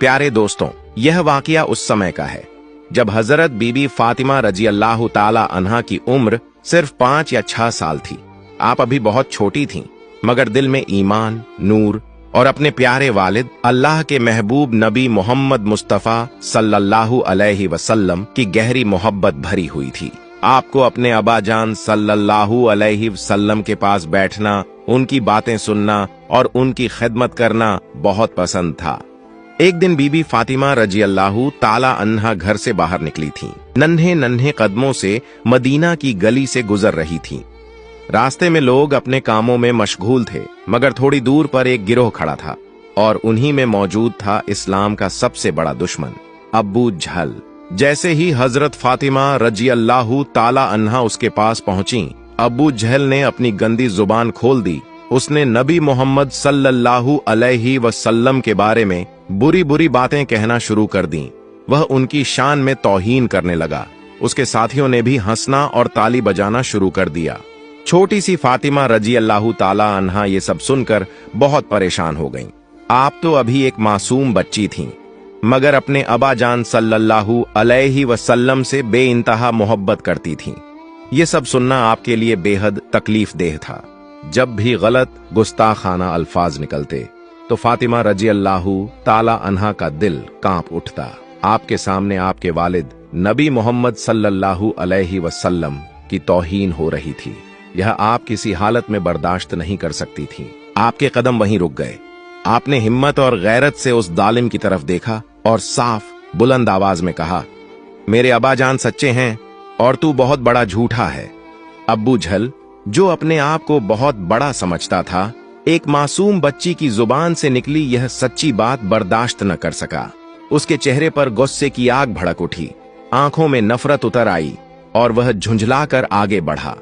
प्यारे दोस्तों, यह वाकया उस समय का है जब हजरत बीबी फातिमा रजी अल्लाह ताला अन्हा की उम्र सिर्फ 5 या 6 साल थी। आप अभी बहुत छोटी थीं, मगर दिल में ईमान, नूर और अपने प्यारे वालिद अल्लाह के महबूब नबी मोहम्मद मुस्तफ़ा सल्लल्लाहु अलैहि वसल्लम की गहरी मोहब्बत भरी हुई थी। आपको अपने अबा जान सल्लल्लाहु अलैहि वसल्लम के पास बैठना, उनकी बातें सुनना और उनकी खिदमत करना बहुत पसंद था। एक दिन बीबी फातिमा रजी अल्लाह ताला अन्हा घर से बाहर निकली थीं। नन्हे नन्हे कदमों से मदीना की गली से गुजर रही थीं। रास्ते में लोग अपने कामों में मशगूल थे, मगर थोड़ी दूर पर एक गिरोह खड़ा था और उन्हीं में मौजूद था इस्लाम का सबसे बड़ा दुश्मन अबू जहल। जैसे ही हजरत फातिमा रजी अल्लाह ताला अन्हा उसके पास पहुंची, अबू जहल ने अपनी गंदी जुबान खोल दी। उसने नबी मोहम्मद सल्लल्लाहु अलैहि वसल्लम के बारे में बुरी बुरी बातें कहना शुरू कर दी। वह उनकी शान में तौहीन करने लगा। उसके साथियों ने भी हंसना और ताली बजाना शुरू कर दिया। छोटी सी फातिमा रजी अल्लाह ताला अन्हा ये सब सुनकर बहुत परेशान हो गईं। आप तो अभी एक मासूम बच्ची थीं, मगर अपने अबा जान सल्लल्लाहु अलैहि वसल्लम से बेइंतहा मोहब्बत करती थीं। ये सब सुनना आपके लिए बेहद तकलीफ देह था। जब भी गलत गुस्ताखाना अल्फाज निकलते तो फातिमा रजी अल्लाह ताला अन्हा का दिल कांप उठता। आपके सामने आपके वालिद नबी मोहम्मद सल्लल्लाहु अलैहि वसल्लम की तौहीन हो रही थी। यह आप किसी हालत में बर्दाश्त नहीं कर सकती थी। आपके कदम वहीं रुक गए। आपने हिम्मत और गैरत से उस जालिम की तरफ देखा और साफ बुलंद आवाज में कहा, मेरे अबा जान सच्चे हैं और तू बहुत बड़ा झूठा है। अबू जहल, जो अपने आप को बहुत बड़ा समझता था, एक मासूम बच्ची की जुबान से निकली यह सच्ची बात बर्दाश्त न कर सका। उसके चेहरे पर गुस्से की आग भड़क उठी, आंखों में नफरत उतर आई और वह झुंझलाकर आगे बढ़ा।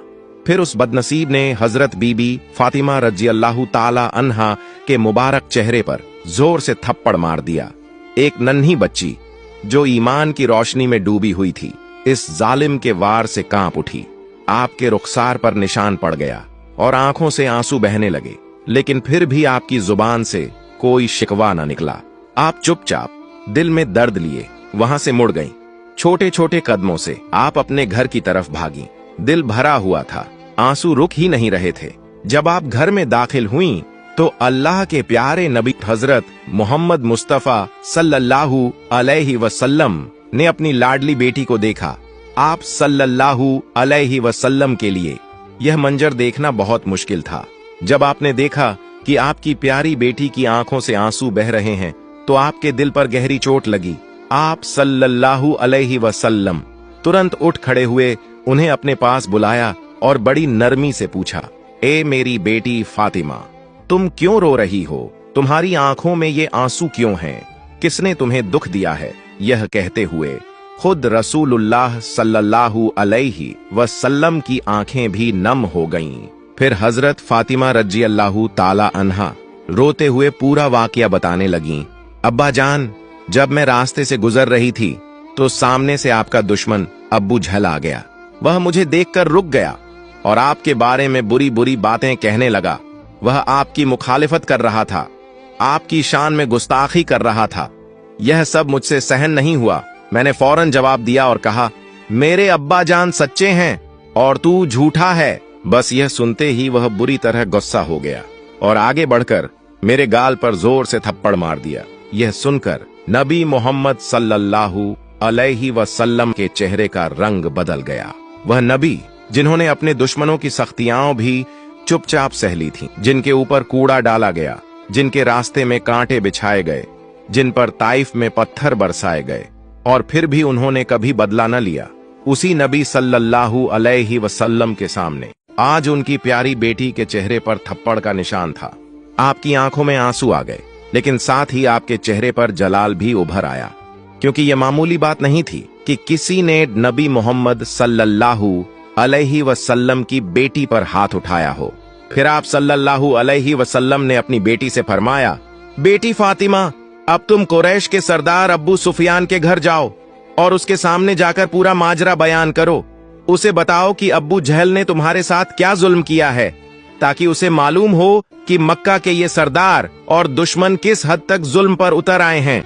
फिर उस बदनसीब ने हजरत बीबी फातिमा रजी अल्लाह ताला अन्हा के मुबारक चेहरे पर जोर से थप्पड़ मार दिया। एक नन्ही बच्ची जो ईमान की रोशनी में डूबी हुई थी, इस जालिम के वार से कांप उठी। आपके रुखसार पर निशान पड़ गया और आंखों से आंसू बहने लगे, लेकिन फिर भी आपकी जुबान से कोई शिकवा न निकला। आप चुपचाप दिल में दर्द लिए वहां से मुड़ गईं। छोटे छोटे कदमों से आप अपने घर की तरफ भागी। दिल भरा हुआ था, आंसू रुक ही नहीं रहे थे। जब आप घर में दाखिल हुईं, तो अल्लाह के प्यारे नबी हजरत मोहम्मद मुस्तफ़ा सल्लल्लाहु अलैहि वसल्लम ने अपनी लाडली बेटी को देखा। आप सल्लल्लाहु अलैहि वसल्लम के लिए यह मंजर देखना बहुत मुश्किल था। जब आपने देखा कि आपकी प्यारी बेटी की आंखों से आंसू बह रहे हैं, तो आपके दिल पर गहरी चोट लगी। आप सल्लल्लाहु अलैहि वसल्लम तुरंत उठ खड़े हुए, उन्हें अपने पास बुलाया और बड़ी नरमी से पूछा, ए मेरी बेटी फातिमा, तुम क्यों रो रही हो? तुम्हारी आंखों में ये आंसू क्यों हैं? किसने तुम्हें दुख दिया है? यह कहते हुए खुद रसूलुल्लाह सल्लल्लाहु अलैहि वसल्लम की आंखें भी नम हो गईं। फिर हजरत फातिमा रजी अल्लाह ताला अन्हा रोते हुए पूरा वाकया बताने लगीं। अब्बा जान, जब मैं रास्ते से गुजर रही थी तो सामने से आपका दुश्मन अबू जहल आ गया। वह मुझे देखकर रुक गया और आपके बारे में बुरी बुरी बातें कहने लगा। वह आपकी मुखालिफत कर रहा था, आपकी शान में गुस्ताखी कर रहा था। यह सब मुझसे सहन नहीं हुआ। मैंने फौरन जवाब दिया और कहा, मेरे अब्बा जान सच्चे हैं और तू झूठा है। बस यह सुनते ही वह बुरी तरह गुस्सा हो गया और आगे बढ़कर मेरे गाल पर जोर से थप्पड़ मार दिया। यह सुनकर नबी मोहम्मद सल्लल्लाहु अलैहि वसल्लम के चेहरे का रंग बदल गया। वह नबी जिन्होंने अपने दुश्मनों की सख्तियां भी चुपचाप सह ली थीं, जिनके ऊपर कूड़ा डाला गया, जिनके रास्ते में कांटे बिछाए गए, जिन पर ताइफ में पत्थर बरसाए गए, और फिर भी उन्होंने कभी बदला न लिया, उसी नबी सल्लल्लाहु अलैहि वसल्लम के सामने आज उनकी प्यारी बेटी के चेहरे पर थप्पड़ का निशान था। आपकी आंखों में आंसू आ गए, लेकिन साथ ही आपके चेहरे पर जलाल भी उभर आया, क्योंकि यह मामूली बात नहीं थी कि किसी ने नबी मोहम्मद सल्लल्लाहु अलैहि वसल्लम की बेटी पर हाथ उठाया हो। फिर आप सल्लल्लाहु अलैहि वसल्लम ने अपनी बेटी से फरमाया, बेटी फातिमा, अब तुम कुरैश के सरदार अब्बू सुफियान के घर जाओ और उसके सामने जाकर पूरा माजरा बयान करो। उसे बताओ कि अब्बू जहल ने तुम्हारे साथ क्या जुल्म किया है, ताकि उसे मालूम हो कि मक्का के ये सरदार और दुश्मन किस हद तक जुल्म पर उतर आए हैं।